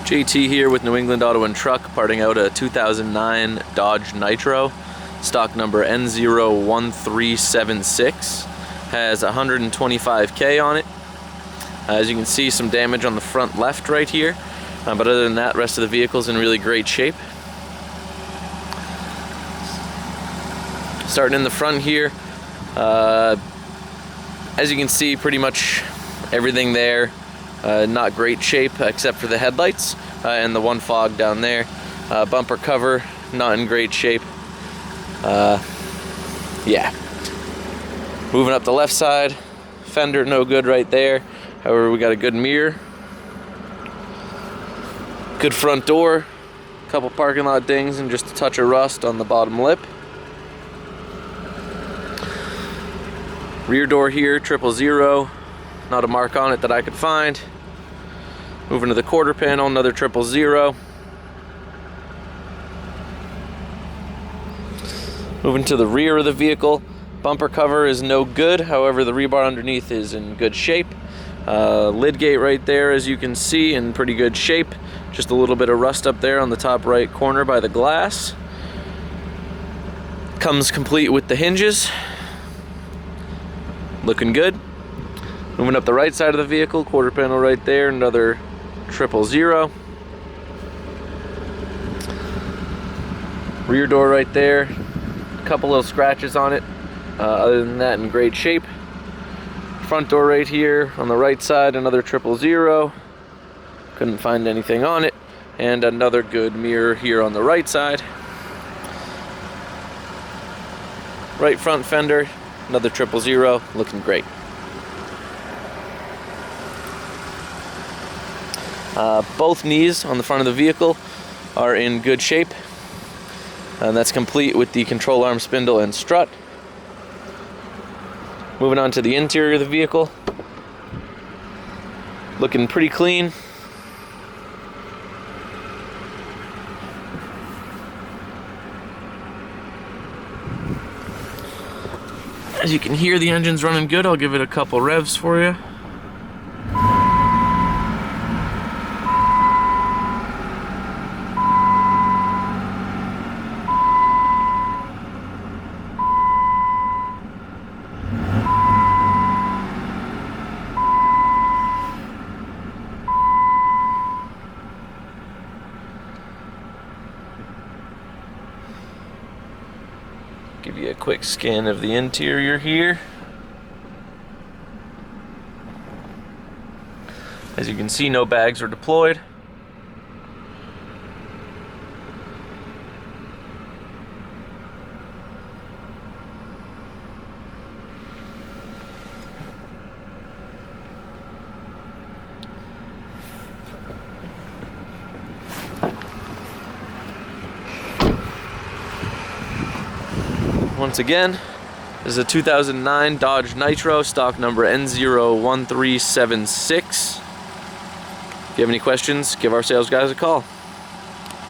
JT here with New England Auto and Truck, parting out a 2009 Dodge Nitro, stock number N01376. Has 125K on it. As you can see, some damage on the front left right here, but other than that, rest of the vehicle's in really great shape. Starting in the front here, as you can see, pretty much everything there not great shape except for the headlights and the one fog down there. Bumper cover not in great shape. Yeah. Moving up the left side, fender no good right there. However, we got a good mirror, good front door, a couple parking lot dings, and just a touch of rust on the bottom lip. Rear door here, 000, not a mark on it that I could find. Moving to the quarter panel, another 000. Moving to the rear of the vehicle, bumper cover is no good, however the rebar underneath is in good shape. Lid gate right there, as you can see, in pretty good shape. Just a little bit of rust up there on the top right corner by the glass. Comes complete with the hinges. Looking good. Moving up the right side of the vehicle, quarter panel right there, another 000. Rear door right there, a couple little scratches on it. Other than that, in great shape. Front door right here on the right side, another 000. Couldn't find anything on it. And another good mirror here on the right side. Right front fender, another 000, looking great. Both knees on the front of the vehicle are in good shape, and that's complete with the control arm spindle and strut. Moving on to the interior of the vehicle, looking pretty clean. As you can hear, the engine's running good. I'll give it a couple revs for you. Give you a quick scan of the interior here. As you can see, no bags are deployed. Once again, this is a 2009 Dodge Nitro, stock number N01376. If you have any questions, give our sales guys a call.